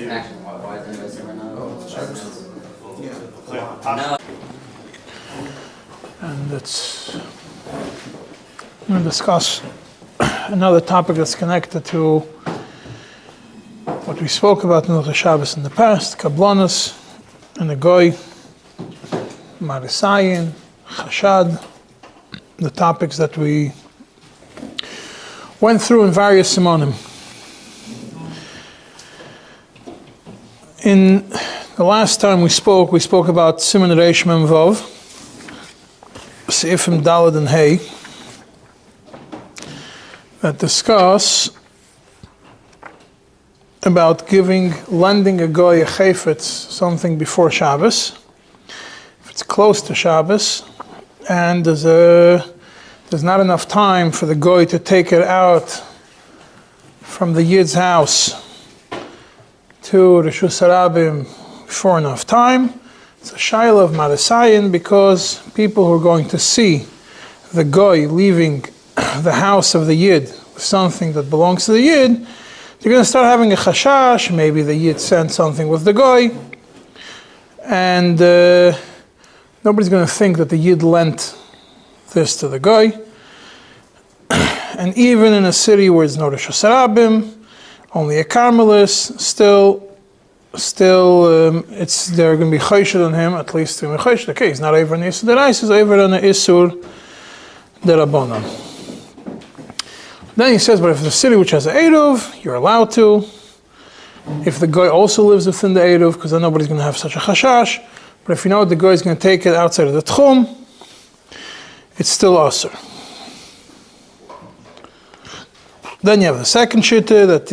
connection. Why is anybody saying No. And I'm going to discuss another topic that's connected to what we spoke about in the Shabbos in the past, Kablanus, and the Goy, Marisayin, Chashad, the topics that we went through in various Simonim. In the last time we spoke about Siman Reish Mem Vav, Seifim Daled and Hey, that discuss about lending a goy a chayfetz, something before Shabbos, if it's close to Shabbos, and there's not enough time for the goy to take it out from the Yid's house to the Shusarabim before enough time. It's a shaila of Marisayin because people who are going to see the goy leaving the house of the Yid with something that belongs to the Yid, they're going to start having a chashash. Maybe the Yid sent something with the goy, and nobody's going to think that the Yid lent this to the goy. And even in a city where there's no Rosh Hashanah, only a Carmelis, still, they're going to be chayshid on him, at least to be chayshid. Okay, he's not over on the Isur D'Oraisa, he's over on the Isur D'Rabbanan. Then he says, but if it's a city which has an Eruv, you're allowed to. If the guy also lives within the Eruv, because then nobody's going to have such a chashash. But if you know the guy is going to take it outside of the Tchum, it's still Asur. Then you have the second shitta, that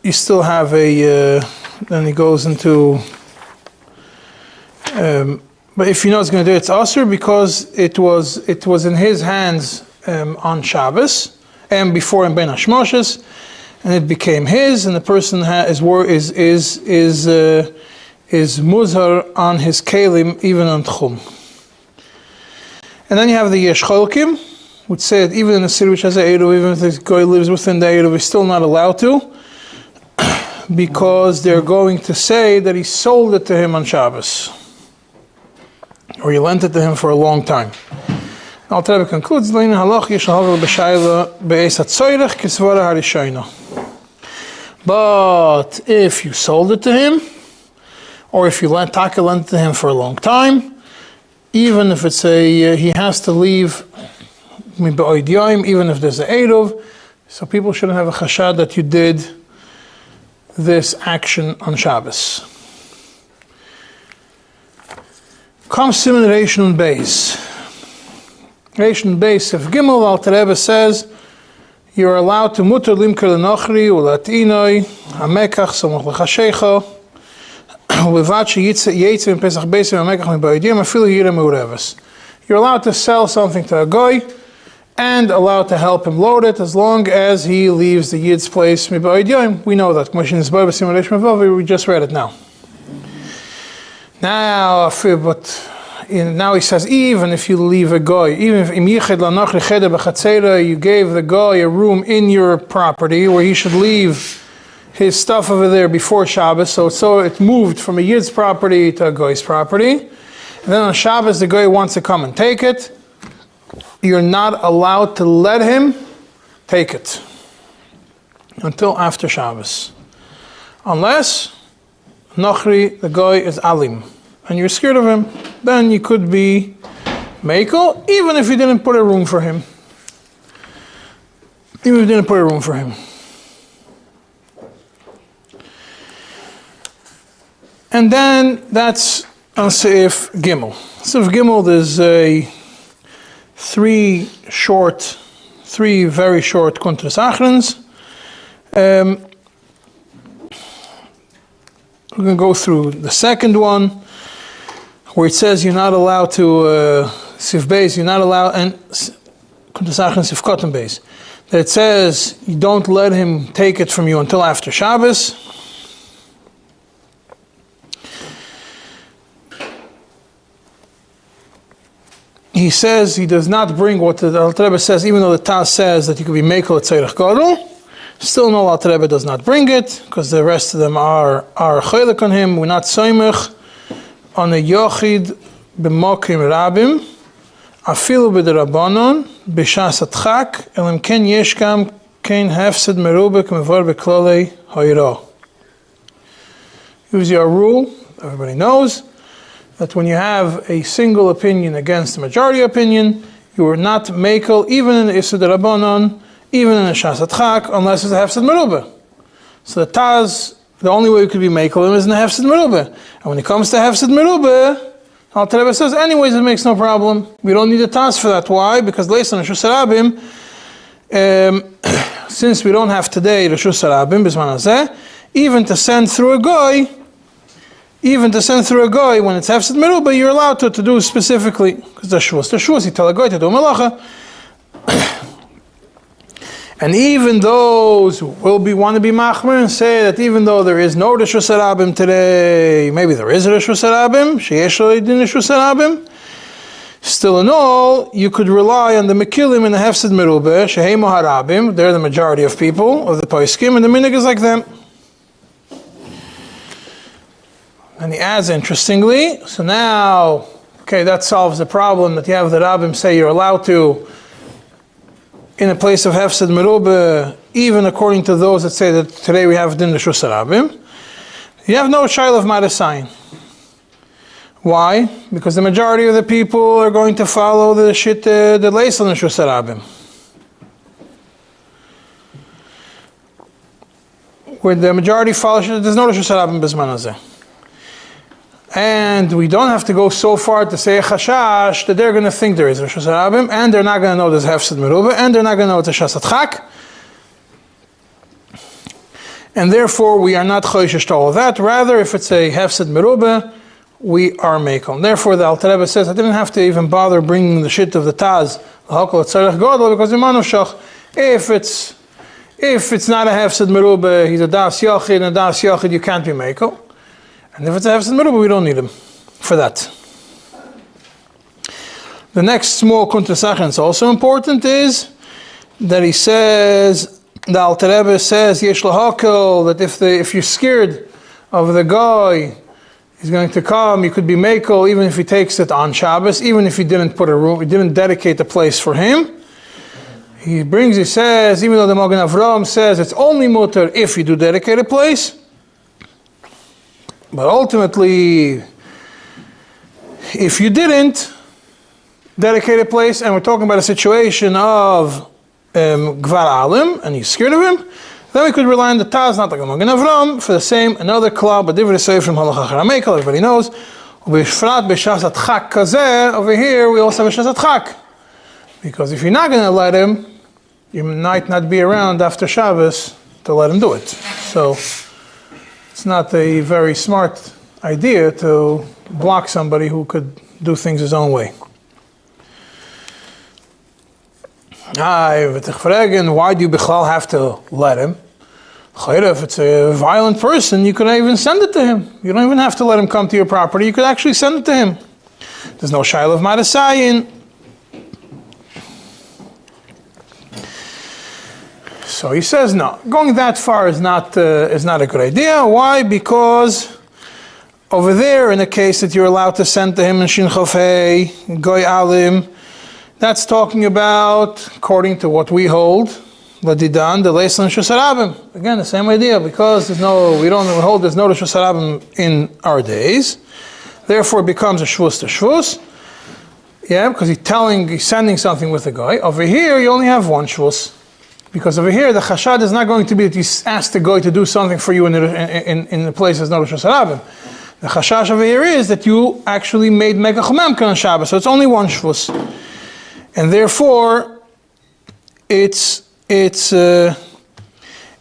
you still have a, then he goes into, but if you know it's going to do it, it's Asur because it was in his hands on Shabbos and before in Ben Hashmoshes, and it became his, and the person is muzhar on his kelim even on Tchum. And then you have the Yesh Cholkim, which say that even in a city which has an Eruv, even if the guy lives within the Eruv, he's still not allowed to, because they're going to say that he sold it to him on Shabbos, or he lent it to him for a long time. Now, the Rebbe concludes, but if you sold it to him, or if you lent it to him for a long time, even if it's he has to leave, even if there's an Eruv, so people shouldn't have a chashad that you did this action on Shabbos. Comes Siman Reish Nun Beis. Reish Nun Beis, if Gimel Alter Rebbe says, you're allowed to muter limker lenochri ulatinoi hamekach somoch lechashecha ulevat sheyitzeh in Pesach Beisim hamekach mibaydim afilu yira meureves. You're allowed to sell something to a goy and allowed to help him load it as long as he leaves the Yid's place mibaydim. We know that. We just read it now. Now he says, even if you leave a goy, even if you gave the goy a room in your property where he should leave his stuff over there before Shabbos, so it moved from a Yid's property to a goy's property, and then on Shabbos the goy wants to come and take it, you're not allowed to let him take it until after Shabbos, unless Nochri, the guy is alim, and you're scared of him, then you could be mekel, even if you didn't put a room for him. And then that's on Seif Gimel. Seif Gimel, there's three very short Kuntras Achrons. We're going to go through the second one, where it says you're not allowed to, Sif Beis, you're not allowed, and Kuntras Achrons Sif Kotten Beis, that it says you don't let him take it from you until after Shabbos. He says he does not bring what the Alter Rebbe says, even though the Taz says that you could be mekel at Tzorech Gadol. Still no, Alter Rebbe does not bring it, because the rest of them are chaylik on him. We're not soymech on a yochid b'mokim rabim, afilu b'derabanon, b'shas atchak, elim ken yeshkam ken hefsed merubah k'mevor b'kolel hayro. Use your rule, everybody knows, that when you have a single opinion against the majority opinion, you are not mekel, even in the Isur D'Rabbanan, even in the Shas Atchak, unless it's a Hefsed Merubah. So the Taz, the only way you could be mekel is in the Hefsed Merubah. And when it comes to Hefsed Merubah, Alter Rebbe says, anyways, it makes no problem. We don't need a Taz for that. Why? Because Leisan Reshus Harabim, since we don't have today Reshus Harabim, Bisman Hazeh, even to send through a goy, when it's Hefsed Merubah, you're allowed to do specifically, because the Shvus, you tell a goy to do Melacha. And even those who want to be Machmer and say that even though there is no Reshus Harabim today, maybe there is a Reshus Harabim, Sheyesh Lo Yidin Reshus Harabim, still in all, you could rely on the Mekilim in the Hefsed Merubah, Shehemo Harabim, they're the majority of people, of the Poskim, and the Minig is like them. And he adds, interestingly, so now, okay, that solves the problem that you have the Rabbim say you're allowed to, in a place of Hefsed Merubah, even according to those that say that today we have Din Reshus Harabim, you have no Shaila of Marasayin. Why? Because the majority of the people are going to follow the shit, the Leisan Reshus Harabim. Where the majority follows, there's no Reshus Harabim Bisman Hazeh. And we don't have to go so far to say a chashash that they're going to think there is Reshus Harabim, and they're not going to know there's Hefsed Merubah, and they're not going to know it's a Shas Atchak. And therefore, we are not choishish to all of that. Rather, if it's a Hefsed Merubah, we are mekel. Therefore, the Alter Rebbe says, I didn't have to even bother bringing the shit of the Taz, because if it's not a Hefsed Merubah, he's a Das Yochid, and a Das Yochid, you can't be mekel. And if it's a Hefsed Merubah, we don't need him for that. The next small Kuntrasach is also important is that he says, the Alter Rebbe says, Yesh Lahakel, that if you're scared of the guy, he's going to come, you could be mekel, even if he takes it on Shabbos, even if he didn't put a room, he didn't dedicate a place for him. He says, even though the Magen Avraham says it's only mutter if you do dedicate a place, but ultimately, if you didn't dedicate a place, and we're talking about a situation of Gvar Alim, and he's scared of him, then we could rely on the Taz, not like a Magen Avraham, for the same, another klal, but Divrei Seif from Halacha Charamekel, everybody knows, B'Shfrat B'Shas Atchak Kazeh, over here we also have a Shas Atchak. Because if you're not going to let him, you might not be around after Shabbos to let him do it. So, it's not a very smart idea to block somebody who could do things his own way. Why do you Bichlal have to let him? If it's a violent person, you could even send it to him. You don't even have to let him come to your property. You could actually send it to him. There's no Shaila of Marasayin. So he says no. Going that far is not a good idea. Why? Because over there, in a case that you're allowed to send to him in Shin Chof Hei, Goy Alim, that's talking about, according to what we hold, Ladidan, the Leisan Reshus Harabim. Again, the same idea, because we don't hold there's no Reshus Harabim in our days. Therefore, it becomes a Shvus to Shvus. Yeah, because he's sending something with the guy. Over here, you only have one Shvus. Because over here, the chashad is not going to be that you ask the guy to do something for you in the place there's no Reshus Harabim. The chashash over here is that you actually made Megach Memka on Shabbos, so it's only one Shvus. And therefore, it's Aser.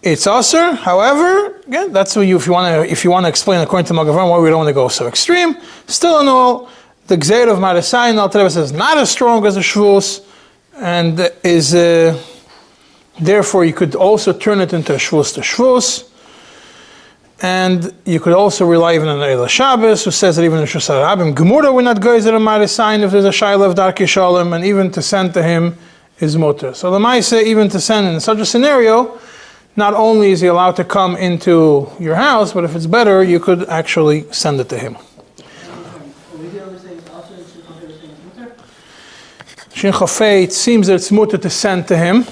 However, again, that's what if you want to explain according to Magavan why we don't want to go so extreme. Still in all, the Gzeir of Marasayin, Alter Rebbe says, not as strong as a Shvus, and is therefore you could also turn it into a Shvus to Shvus. And you could also rely even on Eila Shabbos, who says that even in Reshus Harabim, Gemura we're not Geizer and Marasayin if there's a Shaila of Darkei Sholom, and even to send to him is mutter. So the Maaseh, even to send in such a scenario, not only is he allowed to come into your house, but if it's better, you could actually send it to him. Shin Chafei, it seems that it's mutter to send to him.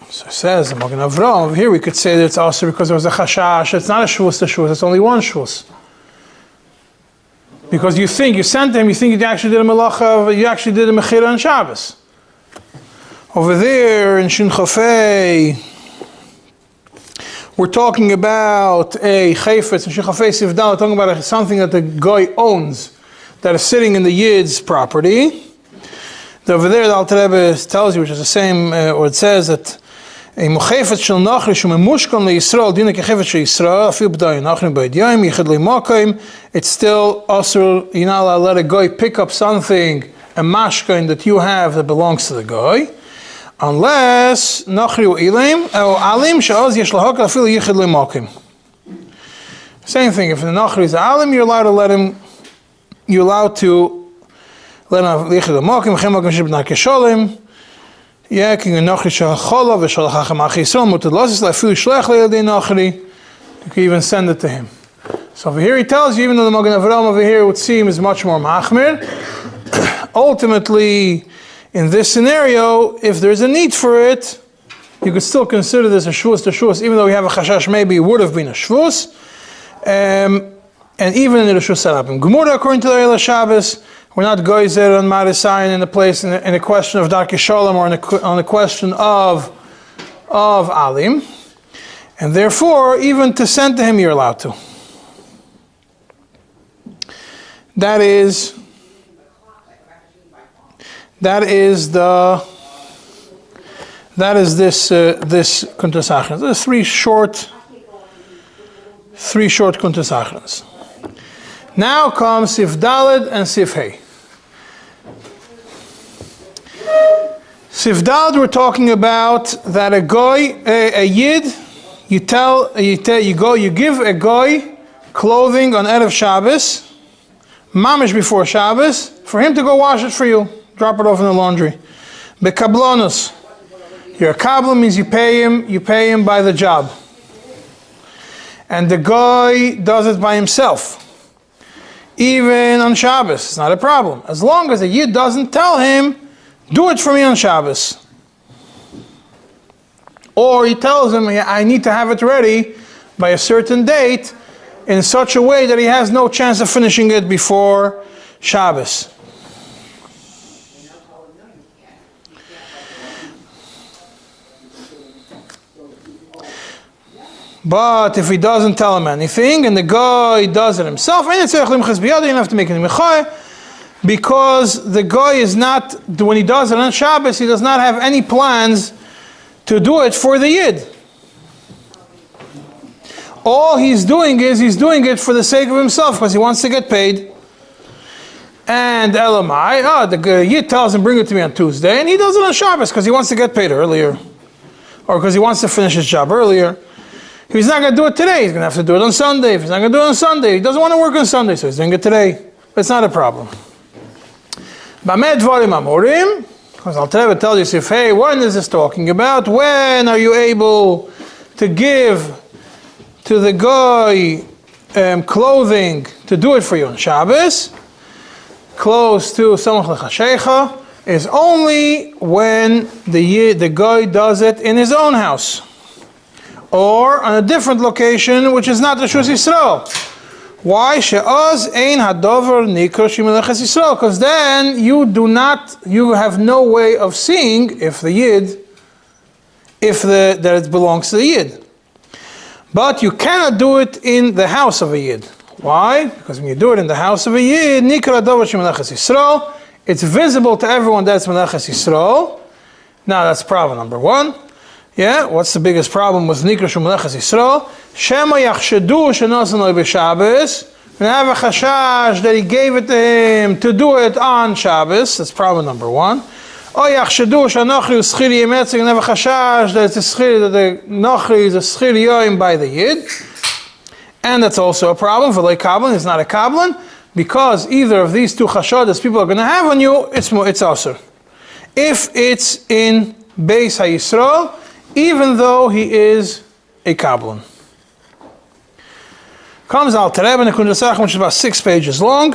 So it says, the Magen Avraham, over here we could say that it's also because there was a chashash. It's not a shvus to shvus, it's only one shvus. Because you think, you sent to him, you think you actually did a melacha, you actually did a mechira on Shabbos. Over there in Shin Chafei, we're talking about a chayfetz, and Shin Chafei Sivdal, we're talking about something that the guy owns, that is sitting in the Yid's property. Over there, the Alter Rebbe tells you, which is the same, or it says that a muchayfetz shel nachri shu memushkan leYisrael dina kechayfetz shel Yisrael afil b'day nachri b'yid yom yichid le'makayim. It's still also, you're not allowed to let a guy pick up something, a mashkain that you have that belongs to the guy, unless nachri u'ilim or alim she'oz yesh lahok afil yichid le'makayim. Same thing. If the nachri is alim, you're allowed to let him. You're allowed to let him yichid le'makayim. Chem makayim shebnai kesholim. Yeah, king nachri she'chola v'shalachachem achi Yisrael muted losses la'afil shlech le'yadei nachri. You can even send it to him. So over here he tells you, even though the Magen Avraham over here would seem is much more machmir, ultimately, in this scenario, if there's a need for it, you could still consider this a shvus to shvus, even though we have a chashash, maybe it would have been a shvus. And even in the Rosh Hashanah, Gemara, according to the Eila Shabbos, we're not goyzer on Marisayin in a place in a question of Darkei Sholom or on a question of Alim, and therefore, even to send to him, you're allowed to. That is this Kuntasachans. There's three short Kuntasachans. Now comes Sif Daled and Sif Hey. Sif Daled, we're talking about that a goy, a yid, you give a goy clothing on Erev Shabbos, mamish before Shabbos, for him to go wash it for you. Drop it off in the laundry. Bekablonos. Your kablan means you pay him by the job. And the guy does it by himself. Even on Shabbos, it's not a problem. As long as the Yid doesn't tell him, do it for me on Shabbos. Or he tells him, I need to have it ready by a certain date in such a way that he has no chance of finishing it before Shabbos. But if he doesn't tell him anything, and the guy does it himself, you don't have to make any mechai, because the guy is not, when he does it on Shabbos, he does not have any plans to do it for the Yid. All he's doing is, he's doing it for the sake of himself, because he wants to get paid. And Elamai, the Yid tells him, bring it to me on Tuesday, and he does it on Shabbos, because he wants to get paid earlier. Or because he wants to finish his job earlier. If he's not going to do it today, he's going to have to do it on Sunday. If he's not going to do it on Sunday, he doesn't want to work on Sunday, so he's doing it today. It's not a problem. B'ameh dvarim amorim, because Alter Rebbe tells you, hey, when is this talking about? When are you able to give to the guy clothing to do it for you on Shabbos? Close to Samach L'Chashecha is only when the guy does it in his own house. Or on a different location, which is not the Reshus Yisrael. Why? She'oz ein hadover nikra shemeleches Yisrael. Because then you have no way of seeing if that it belongs to the Yid. But you cannot do it in the house of a Yid. Why? Because when you do it in the house of a Yid, nikra hadover shemeleches Yisrael, it's visible to everyone that's meleches Yisrael. Now that's problem number one. Yeah, what's the biggest problem with Nikra Shumeleches Yisrael? Shema yachshedu shenosan lo b'Shabbos. And have a chashash that he gave it to him to do it on Shabbos. That's problem number one. Or yachshedu shanochri u'schiri yemetzig, and have a chashash that the nochri is a schiri yoim by the Yid. And that's also a problem for like kablan. It's not a kablan, because either of these two chashadas people are going to have on you, it's asur. if it's in Beis HaYisrael, even though he is a Kabbalan. Comes Alter Rebbe in the Kuntres Achim, which is about 6 pages long.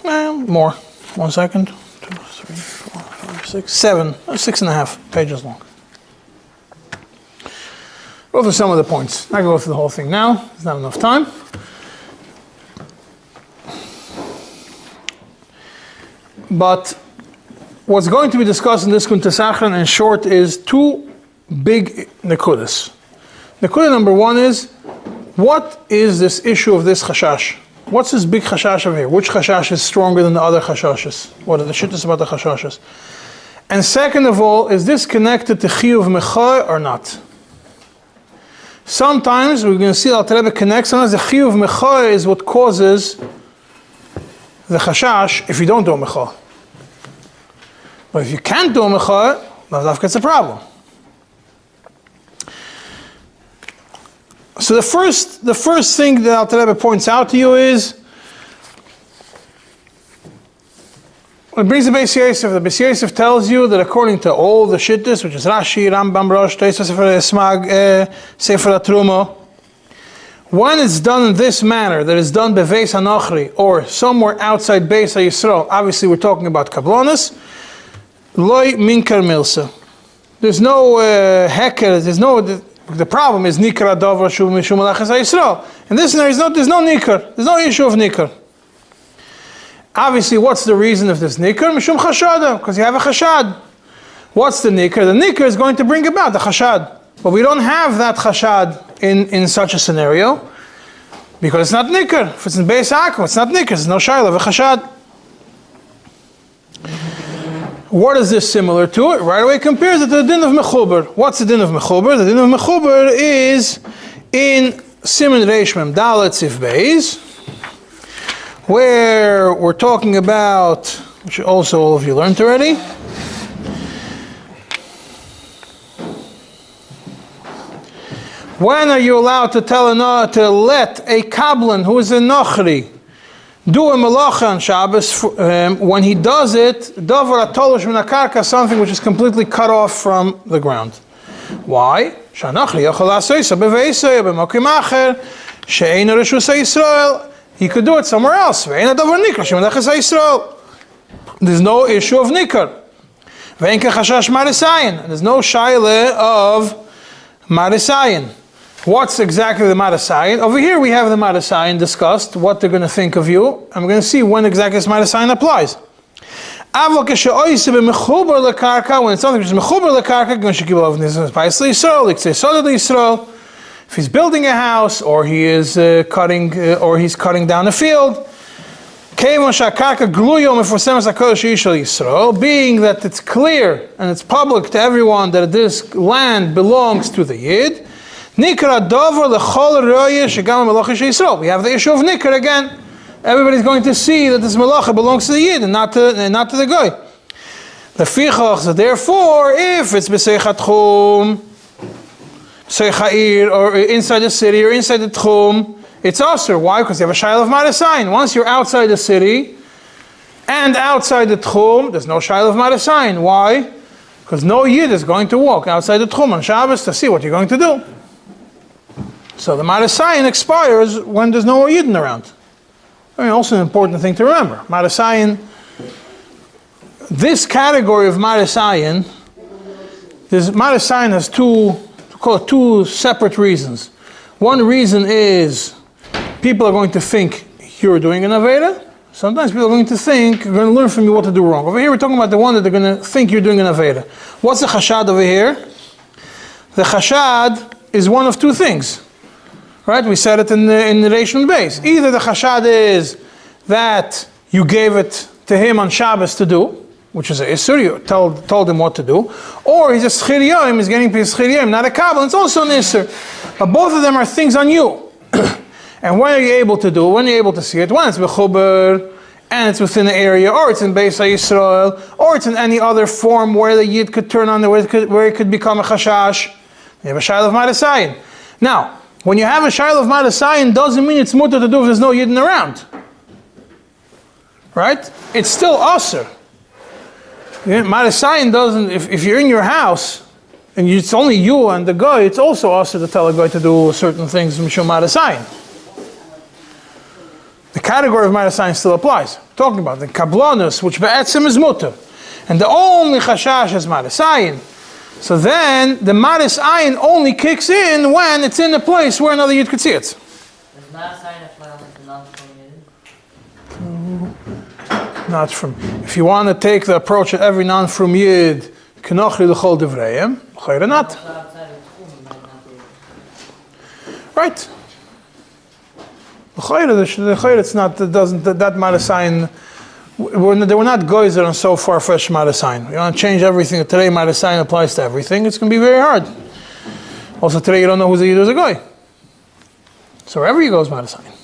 More. 1 second. 2, 3, 4, 5, 6, 7, 6.5 pages long. Go through some of the points. Not going to go through the whole thing now. There's not enough time. But what's going to be discussed in this Kuntres Achim in short is 2 big nekudas. Nekuda number 1 is, what is this issue of this chashash? What's this big chashash over here? Which chashash is stronger than the other chashashes? What are the shittas about the chashashes? And second of all, is this connected to chiyuv mechor or not? Sometimes we're going to see Alter Rebbe connects. Sometimes the chiyuv mechor is what causes the chashash if you don't do a mechor. But if you can't do a mechor, that gets a problem. So the first thing that Alter Rebbe points out to you is, when it brings the Beis Yosef, the Beis Yosef tells you that according to all the shittas, which is Rashi, Rambam, Rosh, Tosfos, Sefer Esmag, Sefer HaTruma, when it's done in this manner, that is done beveis hanochri, or somewhere outside Beis HaYisrael, obviously we're talking about kablonis, loy minkar milsa. There's no heker, there's no... The problem is nikar adavar shu mishum malachas HaYisrael. In this scenario, there's no nikar. There's no issue of nikar. Obviously, what's the reason of this nikar? Mishum chashada, because you have a chashad. What's the nikar? The nikar is going to bring about the chashad. But we don't have that chashad in such a scenario, because it's not nikar. If it's in Beis HaAkum, it's not nikar. There's no shayla of a chashad. What is this similar to? It right away compares it to the din of mechuber. What's the din of mechuber? The din of mechuber is in Siman Reish Mem Dalet Sif Beis, where we're talking about, which also all of you learned already. When are you allowed to let a kablan who is a nochri do a malacha on Shabbos? When he does it, davar atolosh min hakarka, something which is completely cut off from the ground. Why? Shanochri yachol asoisa beveisoi b'mokim acher she'eino reshus Yisrael. He could do it somewhere else. Ve'eino davar nikar she'melechus Yisrael. There's no issue of nikar. Ve'en kechashash marisayin. There's no shaila of marisayin. What's exactly the Marasayin? Over here we have the Marasayin discussed, what they're going to think of you. I'm going to see when exactly this Marasayin applies. When it's something which is mechuber lekarka, if he's building a house, or he is cutting down a field, being that it's clear and it's public to everyone that this land belongs to the Yid, we have the issue of nikar again. Everybody's going to see that this malacha belongs to the Yid and not to the guy. So therefore, if it's b'seichat tchum, seicha'ir, or inside the city or inside the tchum, it's asur. Why? Because you have a shayla of marasayin. Once you're outside the city and outside the tchum, there's no shayla of marasayin. Why? Because no Yid is going to walk outside the tchum on Shabbos to see what you're going to do. So the Marasayin expires when there's no more Yidden around. Also an important thing to remember. Marasayin, this category of Marasayin has two separate reasons. One reason is people are going to think you're doing an Aveda. Sometimes people are going to think, you're going to learn from you what to do wrong. Over here we're talking about the one that they're going to think you're doing an Aveda. What's the chashad over here? The chashad is one of two things. Right, we said it in the Reish base. Either the chashad is that you gave it to him on Shabbos to do, which is a isur, you told him what to do, or he's a schir yom, he's getting paid schir yom, not a kabbalah, it's also an isur. But both of them are things on you. And when are you able to do it? When are you able to see it? When it's b'chuber, and it's within the area, or it's in Beis HaYisrael, or it's in any other form where the Yid could turn on, where it could become a chashash. You have a shayla of marasayin. Now, when you have a shayla of marasayin, doesn't mean it's mutter to do if there's no Yidden around. Right? It's still asur. Marasayin doesn't, if you're in your house, and it's only you and the guy, it's also also to tell a guy to do certain things, Mishum Marasayin. The category of Marasayin still applies. We're talking about the Kablanus, which Be'etzim is mutter. And the only Chashash is Marasayin. So then, the Marasayin only kicks in when it's in a place where another Yid could see it. Does Marasayin apply only to non-from Yid? Not from. If you want to take the approach of every non-from Yid, Kenochli l'chol devreim, chayra not. Right. The chayra, it's not. That doesn't. That Marasayin. They were not goys that are so far-fetched Marasayin. You want to change everything. Today Marasayin applies to everything. It's going to be very hard. Also today you don't know who's a Yid, who's a goy. So wherever you go is Marasayin.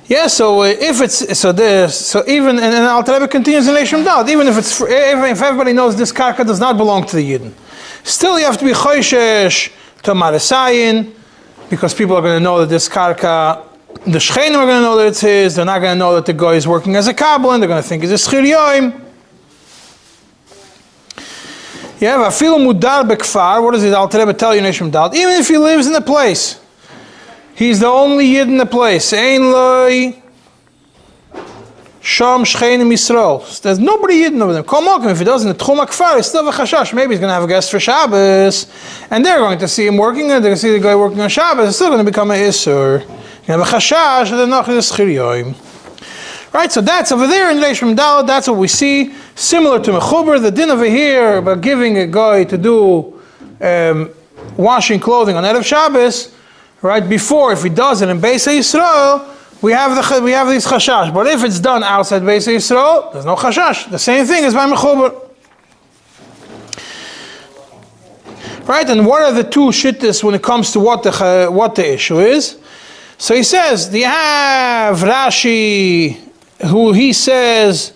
Yeah, so if it's so even and Alter Rebbe continues in Leishim Dal, even if everybody knows this karka does not belong to the Yidden, still you have to be choishesh to Marasayin, because people are going to know that this karka, the Shchenim are going to know that it's his. They're not going to know that the guy is working as a kabbalah, and they're going to think he's a Schir Yoim. Yeah, v'afilu mudar bekfar. What does the Alter Rebbe tell you in Leishim Dal? Even if he lives in the place. He's the only Yid in the place. Ein loy sham shchenim Yisrael. There's nobody Yid over them. Kol mokim, if he doesn't, the tchum hakfar is still a chashash. Maybe he's going to have a guest for Shabbos, and they're going to see him working, and they're going to see the guy working on Shabbos. It's still going to become a isur. You're going to have a chashash, and then nachri the schir yoim. Right, so that's over there in Leishim Daled. That's what we see. Similar to mechuber, the din over here about giving a guy to do washing clothing on Erev Shabbos. Right before, if he does it in Beis Yisrael, we have these chashash. But if it's done outside Beis Yisrael, there's no chashash. The same thing as by mechuber. Right, and what are the two shittas when it comes to what the issue is? So he says, you have Rashi, who he says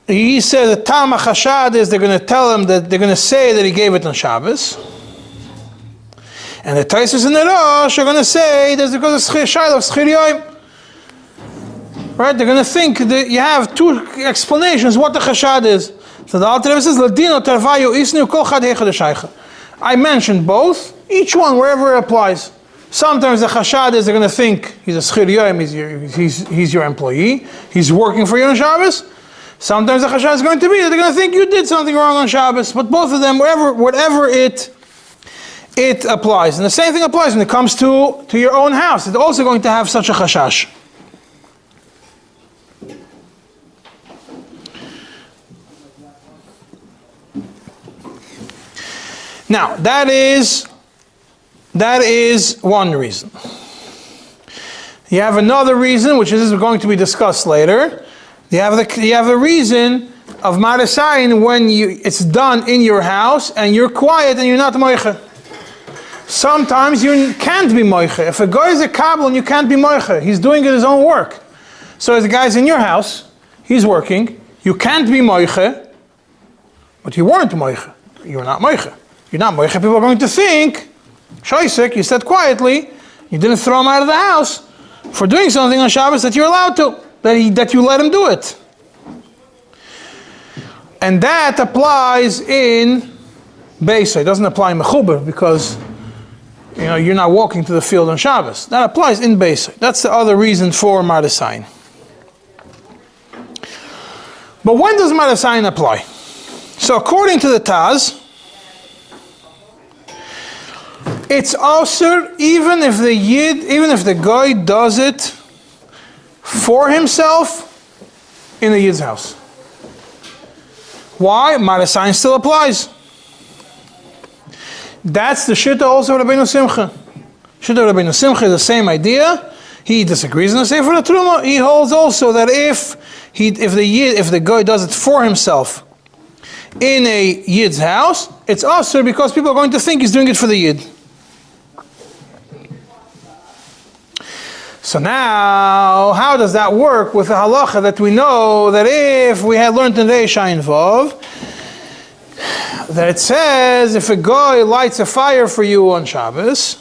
that Tam HaChashad is they're going to tell him that they're going to say that he gave it on Shabbos. And the Taisus and the Rosh are going to say that's because of Shiloh of Schir Yoim. Right? They're going to think that you have two explanations what the Chashad is. So the Alter Rebbe says, Ladino Tarvayu Isnu Kol Chad Heichad Shaycha. I mentioned both, each one wherever it applies. Sometimes the Chashad is they're going to think he's a Schir Yoim, he's your employee, he's working for you on Shabbos. Sometimes the Chashad is going to be that they're going to think you did something wrong on Shabbos. But both of them, whatever it applies. And the same thing applies when it comes to your own house. It's also going to have such a chashash. Now, that is one reason. You have another reason, which is going to be discussed later. You have the reason of Marasayin when it's done in your house and you're quiet and you're not moicha. Sometimes you can't be moicha. If a guy is a kabbalah, you can't be moicha. He's doing his own work. So as the guy's in your house, he's working, you can't be moicha, but you weren't moicha. You're not moicha. You're not moicha. People are going to think, shoysek, you said quietly, you didn't throw him out of the house for doing something on Shabbos that you're allowed to, that you let him do it. And that applies in Beisa. It doesn't apply in Mechuber because you're not walking to the field on Shabbos. That applies in Beisa. That's the other reason for Marasayin. But when does Marasayin apply? So according to the Taz, it's also even if the guy does it for himself in the Yid's house. Why? Marasayin still applies. That's the Shitta also of Rabbeinu Simcha. Shitta of Rabbeinu Simcha is the same idea. He disagrees in the Sefer Truma. He holds also that if the guy does it for himself in a Yid's house, it's also because people are going to think he's doing it for the Yid. So now, how does that work with the halacha that we know that if we had learned in Reish Ayin Vav, that it says if a guy lights a fire for you on Shabbos,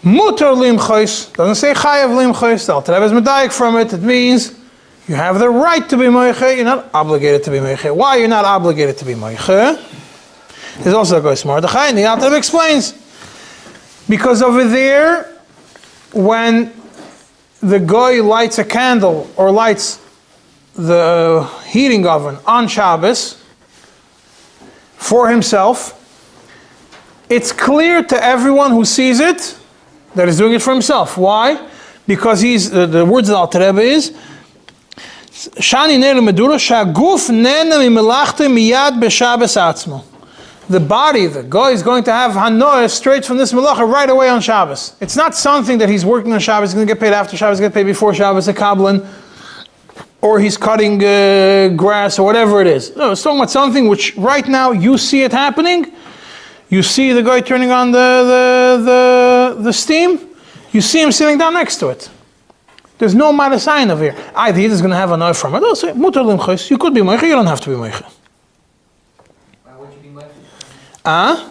Mutar limchos doesn't say chayav limchos. The Alter Rebbe is medayek from it. It means you have the right to be moiche. You're not obligated to be moiche. Why you're not obligated to be moiche? There's also a Goyis Mordechai, and the Alter Rebbe explains. Because over there, when the goy lights a candle or lights the heating oven on Shabbos for himself, it's clear to everyone who sees it that he's doing it for himself. Why? Because the words of the Alter Rebbe is Shani ner medura shaguf nena mimelachta miyad b'Shabbos atzmo. The body, the guy is going to have hanoah straight from this melacha right away on Shabbos. It's not something that he's working on Shabbos, he's going to get paid after Shabbos, get paid before Shabbos, a kablan, or he's cutting grass, or whatever it is. No, it's talking about something which right now you see it happening. You see the guy turning on the steam. You see him sitting down next to it. There's no matter sign of here. Either he is going to have hanoah from it. Also, mutar limchos. You could be moiche, you don't have to be moiche. Why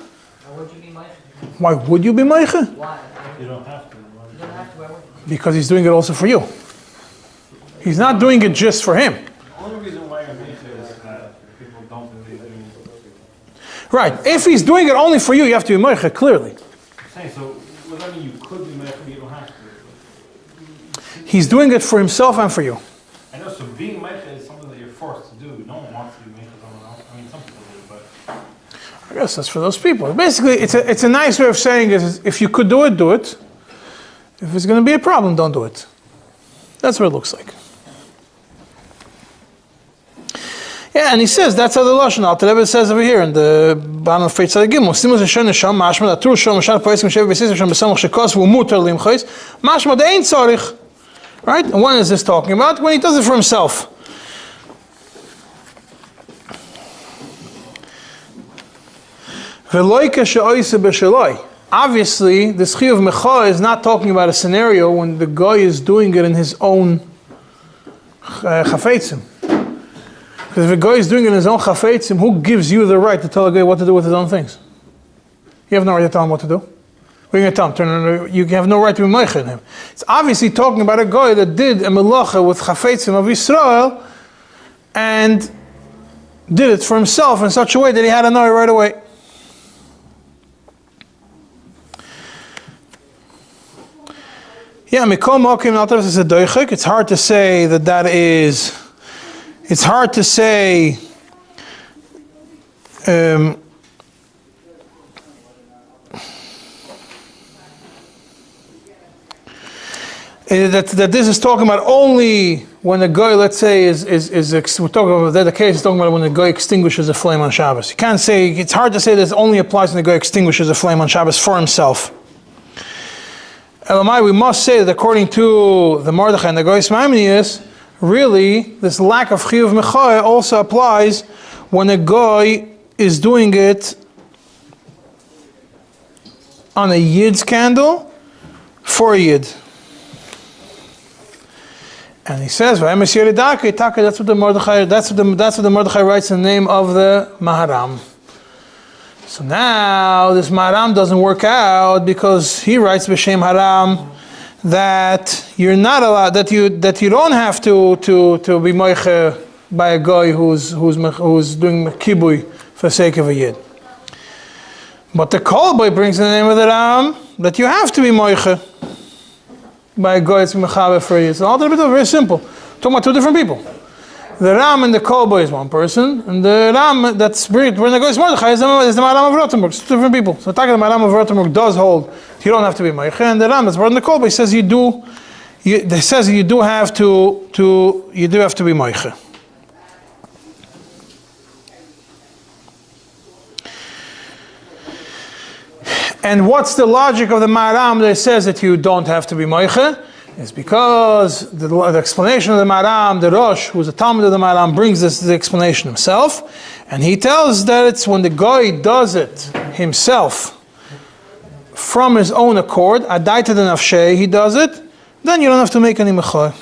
would you be moiche? Why? You don't have to. You don't have to. Why would you? Because he's doing it also for you. He's not doing it just for him. The only reason why you're moiche is that people don't believe in. Right. If he's doing it only for you, you have to be moiche, clearly. I'm saying, so what does that mean? You could be moiche, but you don't have to. He's doing it for himself and for you. I know, so being moiche is something that you're forced to do. No one wants to be moiche someone else. I mean, some people do, but... I guess that's for those people. Basically, it's a nice way of saying is if you could do it, do it. If it's going to be a problem, don't do it. That's what it looks like. Yeah, and he says that's how the lashon Alter Rebbe says over here in the bottom of Feitzad Gimel. Simus Hashem Nesham Mashma Atur Shalom Mashal Poiskim Shev Beisis Hashem Besamach Shekos V'Mutar Limchos Mashma De'Ein Tzorich. Right? And when is this talking about? When he does it for himself. Obviously, this chiyuv mecha is not talking about a scenario when the guy is doing it in his own chafetzim. Because if a guy is doing it in his own chafetzim, who gives you the right to tell a guy what to do with his own things? You have no right to tell him what to do. What are you going to tell him? You have no right to be meicher in him. It's obviously talking about a guy that did a melacha with chafetzim of Yisrael and did it for himself in such a way that he had a know right away. Yeah, Mikol Mokim Alter is a doichik. It's hard to say that is. It's hard to say. That this is talking about only when the guy, let's say, is we're talking about the case is talking about when the guy extinguishes a flame on Shabbos. You can't say. It's hard to say this only applies when the guy extinguishes a flame on Shabbos for himself. Elamai, we must say that according to the Mordechai and the Goyis Maimonides, really, this lack of chiyuv mecha also applies when a guy is doing it on a yid's candle for a yid. And he says, that's what the Mordechai writes in the name of the Maharam. So now this Maharam doesn't work out because he writes b'shem Haram that you're not allowed, that you don't have to be moiche by a guy who's doing kibui for the sake of a yid. But the Kolel brings in the name of the Ram that you have to be moiche by a guy that's mechaber for a yid. So all the bit very simple. Talking about two different people. The Ram and the Kolel is one person, and the Ram that's buried when the Goyis Mordechai is the Maharam of Rothenburg. It's two different people. So the Maharam of Rothenburg does hold you don't have to be moiche, and the Ram that's brought in the Kolel says you do. They says you do have to be moiche. And what's the logic of the Maharam that says that you don't have to be moiche? It's because the explanation of the Maharam, the Rosh, who's a Talmud of the Maharam, brings this the explanation himself, and he tells that it's when the guy does it himself from his own accord, adaita de nafshei, he does it, then you don't have to make any mechor.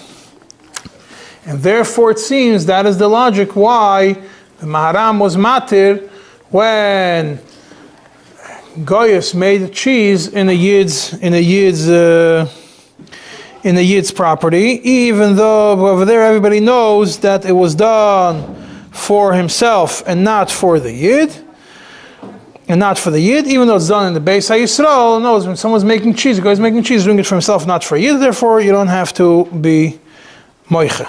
And therefore it seems that is the logic why the Maharam was matir when Goyas made cheese in a Yid's property, even though over there everybody knows that it was done for himself and not for the Yid. And not for the Yid, even though it's done in the Beis HaYisrael, knows when someone's making cheese, the guy's making cheese, doing it for himself, not for Yid, therefore you don't have to be moiche.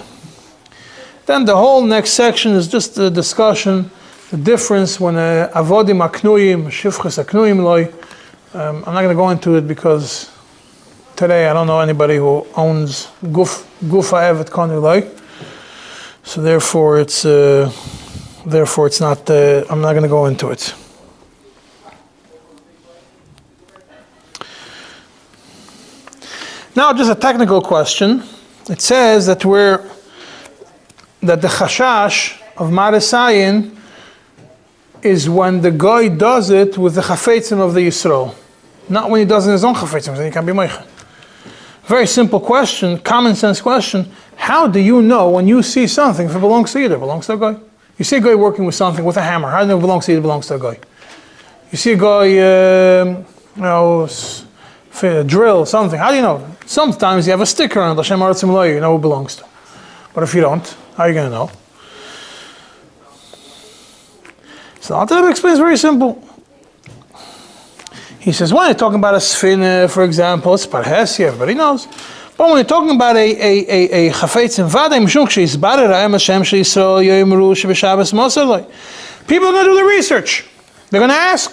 Then the whole next section is just a discussion, the difference when avodim aknuyim, shifchas aknuyim loy. I'm not going to go into it because today I don't know anybody who owns gufa evet kanu loy. So therefore it's not, I'm not going to go into it. Now, just a technical question. It says that the chashash of Marisayin is when the guy does it with the chafetzim of the Yisrael, not when he does it in his own chafetzim, then he can be meicha. Very simple question, common sense question. How do you know when you see something if it belongs to you, it belongs to a guy? You see a guy working with something with a hammer. How do you know it belongs to you, it belongs to a guy? You see a guy, a drill, something. How do you know? Sometimes you have a sticker on it, Hashem Aratzim Lo, you know who it belongs to. But if you don't, how are you going to know? So the Rebbe explains very simple. He says, when you're talking about a sfina, for example, it's parhesia, everybody knows. But when you're talking about a chafetzim vadei, mishum she'izbarer ha'em Hashem she'Yisrael yoimru she'b'Shabbos moser lo. People are going to do the research. They're going to ask.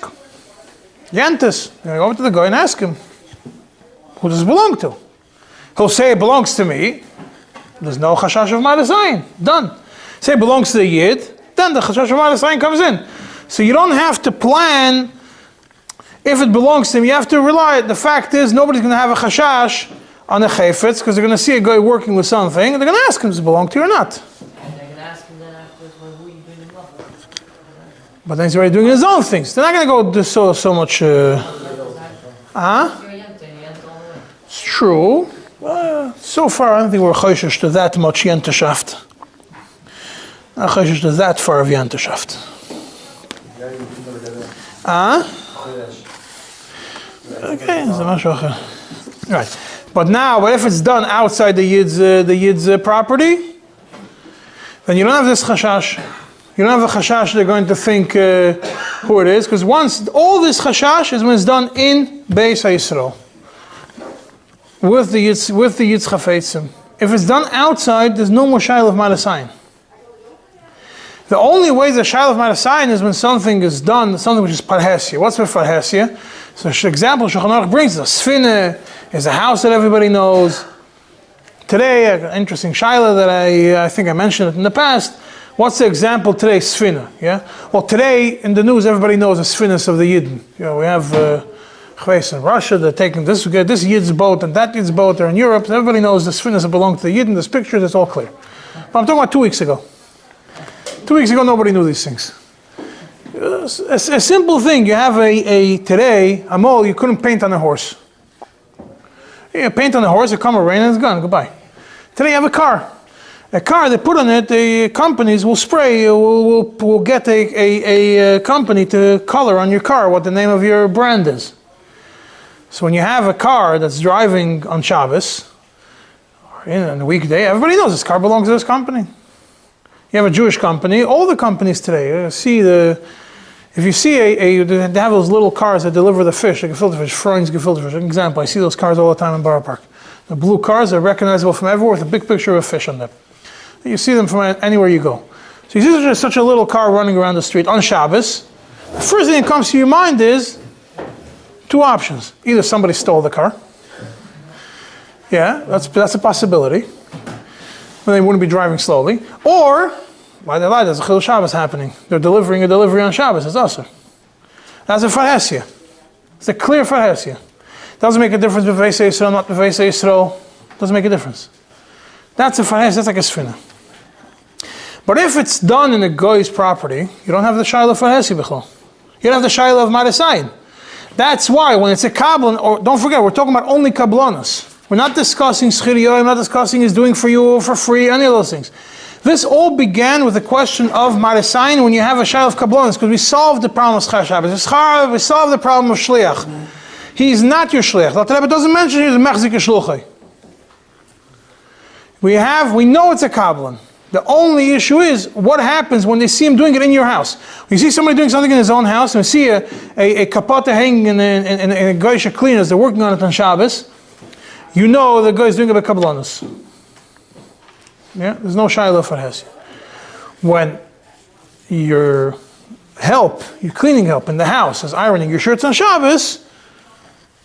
Yentis. They're going to go over to the guy and ask him, who does it belong to? He'll say it belongs to me. There's no chashash of Marisayin. Done. Say it belongs to the Yid, then the chashash of Marisayin comes in. So you don't have to plan if it belongs to him. You have to rely. The fact is, nobody's going to have a chashash on the chayfetz because they're going to see a guy working with something and they're going to ask him, does it belong to you or not? And they're going to ask him then afterwards, well, who are you doing the mother? But then he's already doing his own things. They're not going to go do so much. It's true. So far, I don't think we're choishish to that much yenteshaft. Not choishish to that far of yenteshaft. Okay, so much right. But now, what if it's done outside the Yid's property? Then you don't have this chashash. You don't have the chashash they're going to think who it is, because once all this chashash is when it's done in Beis HaYisrael. With the Yid's chafetzim. If it's done outside, there's no more shayla of Marisayin. The only way the shayla of Marisayin is when something is done, something which is parhesia. What's with parhesia? So the example Shulchan Aruch brings is a sfina, is a house that everybody knows. Today, an interesting shayla that I think I mentioned it in the past. What's the example today? Sfina. Yeah. Well, today in the news, everybody knows the sfinas of the Yidden. You know, we have in Russia, they're taking this Yid's boat and that Yid's boat. They're in Europe. Everybody knows the sfinas that belong to the Yidden. There's pictures. It's all clear. But I'm talking about 2 weeks ago. 2 weeks ago, nobody knew these things. A simple thing. You have today a mole. You couldn't paint on a horse. You paint on a horse. It come a rain and it's gone. Goodbye. Today you have a car. A car, they put on it, the companies will spray, will get a company to color on your car what the name of your brand is. So when you have a car that's driving on Shabbos, or in a weekday, everybody knows this car belongs to this company. You have a Jewish company, all the companies today, if you see they have those little cars that deliver the fish, like gefilte fish, Freund's gefilte fish. An example, I see those cars all the time in Borough Park. The blue cars are recognizable from everywhere with a big picture of a fish on them. You see them from anywhere you go. So you see such a little car running around the street on Shabbos. The first thing that comes to your mind is 2 options. Either somebody stole the car. Yeah, that's a possibility. Well, they wouldn't be driving slowly. Or, why they lie, there's a Chil Shabbos happening. They're delivering a delivery on Shabbos. It's awesome. That's a farhesia. It's a clear farhesia. Doesn't make a difference if Beis Yisrael, not Beis Yisrael. Doesn't make a difference. That's a farhesia. That's like a sfina. But if it's done in a goy's property, you don't have the shayla of farhesia b'chol. You don't have the shayla of Marisayin. That's why when it's a kablan, or don't forget, we're talking about only kablanos. We're not discussing schiriyah. We're not discussing is doing for you or for free, any of those things. This all began with the question of Marisayin when you have a Shail of Kabbalah, because we solved the problem of Schar Shabbos. We solved the problem of Shliach. He's not your Shliach. The Rebbe doesn't mention he's a Mechzik Shluchai. We know it's a Kabbalah. The only issue is what happens when they see him doing it in your house. When you see somebody doing something in his own house, and you see a kapata hanging in a Geisha cleaners, they're working on it on Shabbos, you know the guy's doing it by Kabbalanus. Yeah, there's no Shiloh for Hesi. When your cleaning help in the house is ironing your shirts on Shabbos,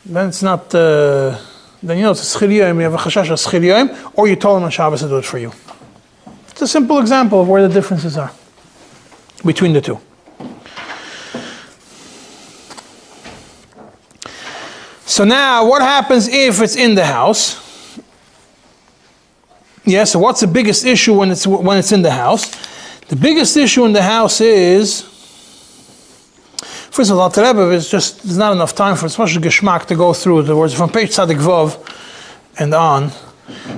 then it's not, then you know it's a schiriyim, you have a chashash of schiriyim, or you told him on Shabbos to do it for you. It's a simple example of where the differences are between the two. So now, what happens if it's in the house? Yeah, so what's the biggest issue when it's in the house? The biggest issue in the house is, first of all, there's not enough time for so much geschmack to go through the words from page Tzadik Vav and on.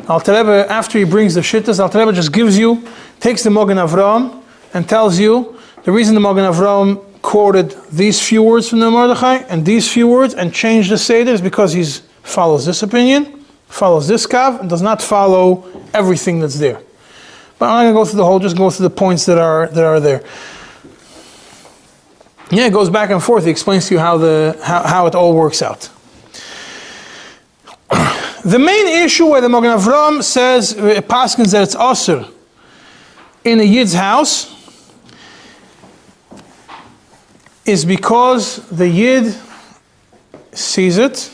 Alter Rebbe, after he brings the shittas, Alter Rebbe just takes the Mogen Avram and tells you the reason the Mogen Avram quoted these few words from the Mordechai and these few words and changed the Seder is because he follows this opinion, follows this kav, and does not follow everything that's there. But I'm not going to go through the whole, just go through the points that are there. Yeah, it goes back and forth. He explains to you how it all works out. The main issue where the Mogen Avram says, Paskins, that it's Asur in a Yid's house is because the Yid sees it,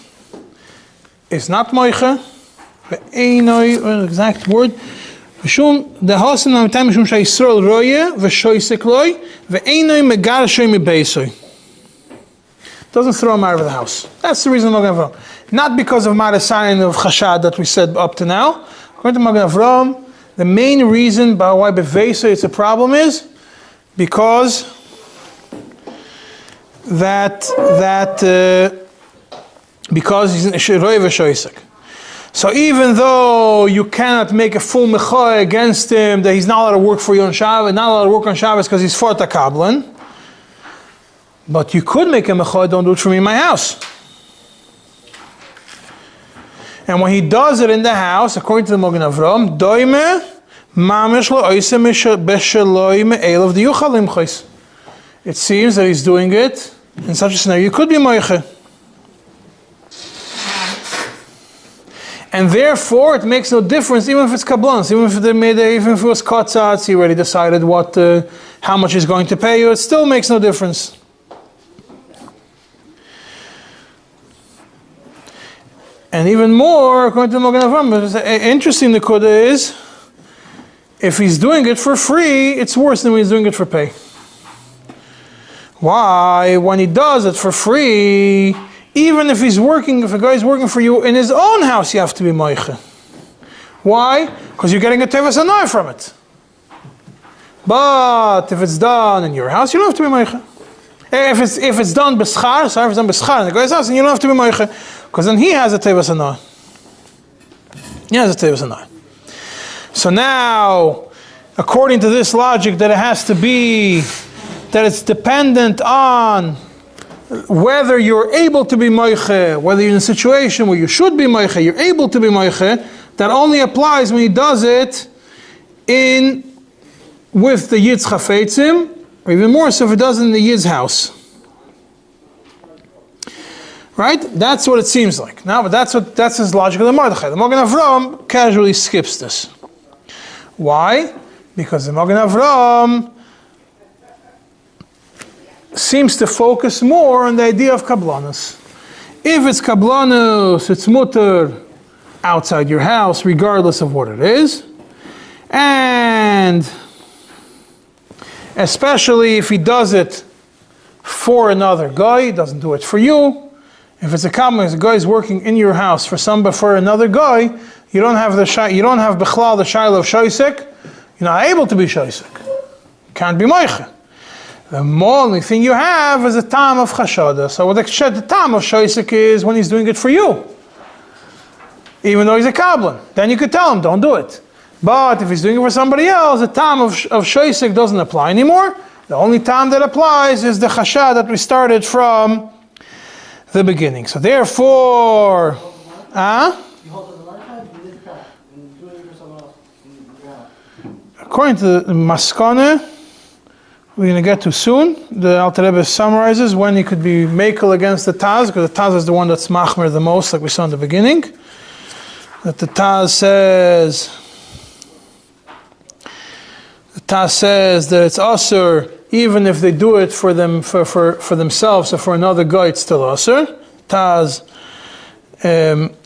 is not Moiche, the exact word, the Hasan Namitam Mishum Shayisrael Roye, Veshoisek Loy, Ve'enoi Megar Shoy Mibeisoi. Doesn't throw him out of the house. That's the reason Mogen Avram. Not because of Marasayin of Chashad that we said up to now. According to Mogen Avram, the main reason by why Bevesa it's a problem is because because he's in Roy Veshoisek. So even though you cannot make a full mechoy against him, that he's not allowed to work for you on Shabbos, not allowed to work on Shabbos because he's for Takablan, but you could make a mechoy, don't do it for me in my house. And when he does it in the house, according to the Mogen Avram, doime mamish lo oise besheloi me'elav diyuchalim chos. It seems that he's doing it in such a scenario. You could be moiche. And therefore, it makes no difference, even if it's kablans, even if it was katzatz, he already decided how much he's going to pay you. It still makes no difference. And even more, according to Mogen Avram, interesting the Kuda is, if he's doing it for free, it's worse than when he's doing it for pay. Why? When he does it for free, even if a guy's working for you in his own house, you have to be moiche. Why? Because you're getting a tevas anai from it. But if it's done in your house, you don't have to be moiche. If it's done b'schar, in the guy's house, then you don't have to be moiche. Because then he has a tevas anai. He has a tevas anai. So now, according to this logic, that it has to be, that it's dependent on whether you're able to be moiche, whether you're in a situation where you should be moiche, you're able to be moiche, that only applies when he does it with the Yid's chafetzim, or even more so if it does it in the Yid's house. Right? That's what it seems like. Now, but that's his logic of the Mordechai. The Mogen Avram casually skips this. Why? Because the Mogen Avram seems to focus more on the idea of kablanus. If it's kablanus, it's mutter outside your house, regardless of what it is. And especially if he does it for another guy, he doesn't do it for you. If it's a kablanus, a guy is working in your house for another guy, you don't have bichlal the shaila of shoisek. You're not able to be shoisek. Can't be moiche. The only thing you have is a tam of chashada. So what the tam of shoisek is when he's doing it for you, even though he's a kablan. Then you could tell him, don't do it. But if he's doing it for somebody else, the time of shoisik doesn't apply anymore. The only time that applies is the chashad that we started from the beginning. So therefore, according to the maskane, we're going to get to soon, the Alter Rebbe summarizes when he could be mekel against the Taz, because the Taz is the one that's machmer the most, like we saw in the beginning. That the Taz says that it's asur, even if they do it for them for themselves or for another guy, it's still asur. Taz,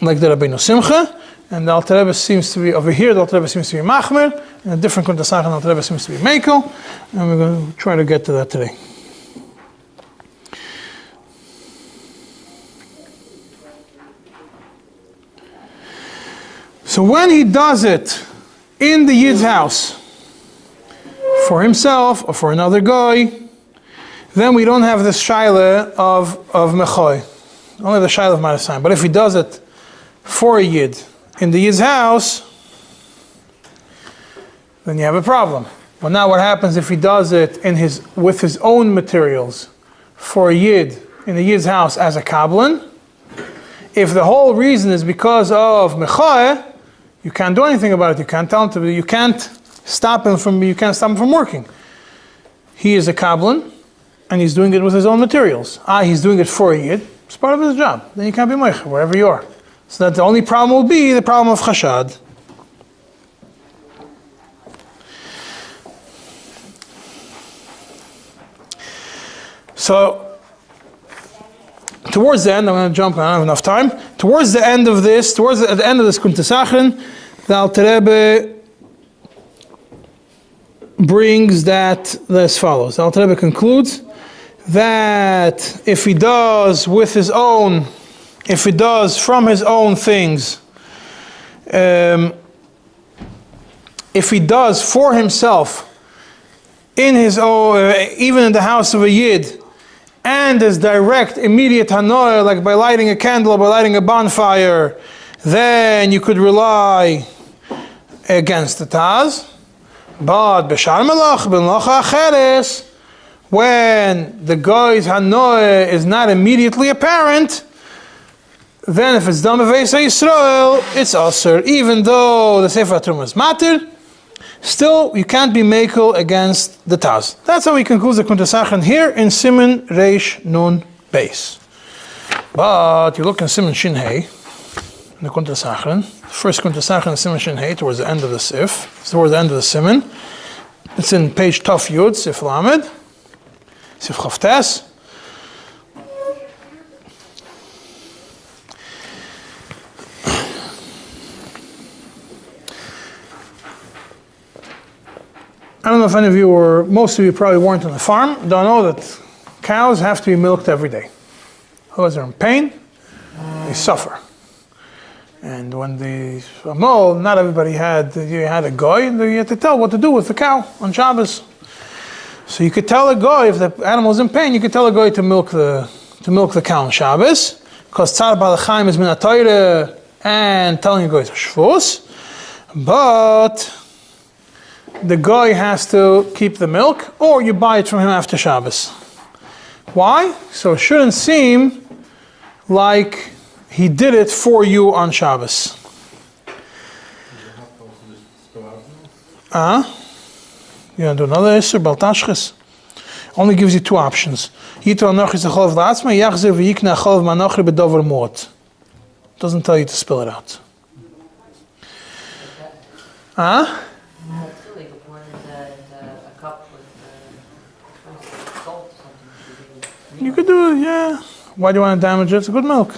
like the Rabbeinu Simcha, and the Alter Rebbe seems to be over here. The Alter Rebbe seems to be machmer, and a different kuntasach, and the Alter Rebbe seems to be mekel, and we're going to try to get to that today. So when he does it in the Yid's house, for himself or for another guy, then we don't have this shaila of mechoy. Only the shaila of marasayim. But if he does it for a Yid in the Yid's house, then you have a problem. Well, now what happens if he does it with his own materials for a Yid in the Yid's house as a kabbalan? If the whole reason is because of mechoy, you can't do anything about it. You can't tell him to. You can't stop him from working. He is a kabbalan, and he's doing it with his own materials. He's doing it for a Yid. It's part of his job. Then you can't be moich wherever you are. So that the only problem will be the problem of chashad. So, towards the end, I'm going to jump, I don't have enough time. Towards the end of this kuntasachin, the Alter Rebbe brings that as follows. The Alter Rebbe concludes that if he does from his own things, if he does for himself, in his own, even in the house of a Yid, and as direct, immediate hanoah, like by lighting a candle or by lighting a bonfire, then you could rely against the Taz. But b'shar melach b'melacha acheres, when the guy's hanoah is not immediately apparent, then if it's done b'veis Yisrael, it's asur. Even though the Sefer HaTruma is matir, still you can't be mekel against the Taz. That's how he concludes the kuntasachin here in Siman Reish Nun Beis. But you look in Siman Shin Hei, in the kuntasachin, first kuntasachin in Siman Shin Hei, towards the end of the Sif, towards the end of the Siman. It's in page Taf Yud, Sif Lamed, Sif Chavtes. I don't know if any of you or most of you probably weren't on the farm, don't know that cows have to be milked every day. Otherwise they're in pain, they suffer. And when not everybody you had a guy, and you had to tell what to do with the cow on Shabbos. So you could tell a guy, if the animal's in pain, you could tell a guy to milk the cow on Shabbos, because Tzar Balachayim is min ha-Torah, and telling a guy is a shvus. But the guy has to keep the milk, or you buy it from him after Shabbos. Why? So it shouldn't seem like he did it for you on Shabbos. You want to do another Isser, Baltashchis? Only gives you two options. Doesn't tell you to spill it out. You could do it, yeah. Why do you want to damage it? It's good milk.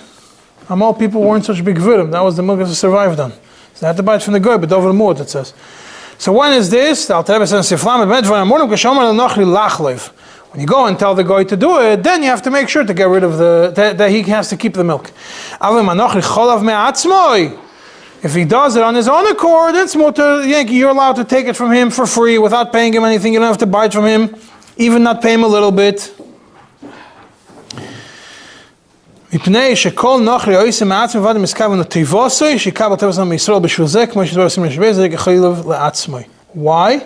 All people weren't such big vidim. That was the milk that survived on. So they had to buy it from the guy, but over the mort it says. So when is this? The Alter Rebbe says, when you go and tell the guy to do it, then you have to make sure to get rid of that he has to keep the milk. If he does it on his own accord, it's mutter. You're allowed to take it from him for free without paying him anything. You don't have to buy it from him, even not pay him a little bit. מפני שכל נוכרי עושה מעצמו ועד המסכוון לטבעוסוי, שיקבל טבעוסם מישראל בשביל זה, כמו שדבר עושים לשווה, זה כחילוב לעצמי. Why?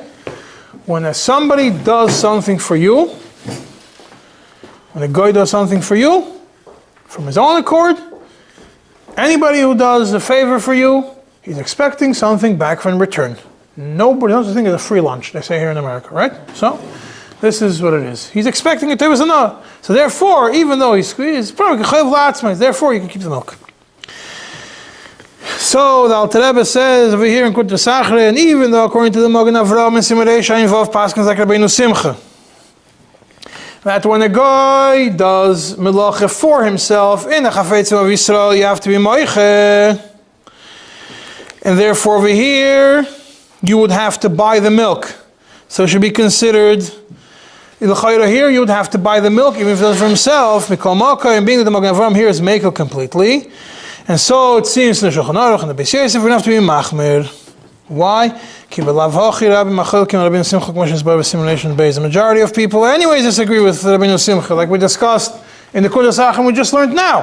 When somebody does something for you, when a guy does something for you, from his own accord, anybody who does a favor for you, he's expecting something back in return. Nobody doesn't think it's a free lunch, they say here in America, right? So, this is what it is. He's expecting it to be enough. So therefore, even though he's squeezed, therefore you can keep the milk. So the Alter Rebbe says over here in Kut Sachre, and even though according to the Magen Avraham and Siman involve Paschal like Rabbeinu Simcha, that when a guy does melacha for himself in a chafetzim of Yisrael, you have to be moiche, and therefore over here you would have to buy the milk. So it should be considered. Here you would have to buy the milk even if it does for himself. And being that the Magen Avraham here is mekel completely, and so it seems in the Shulchan Aruch and the Beis Yosef we have to be machmir. Why? The majority of people anyways disagree with Rabbeinu Simcha, like we discussed in the Kodesh we just learned now.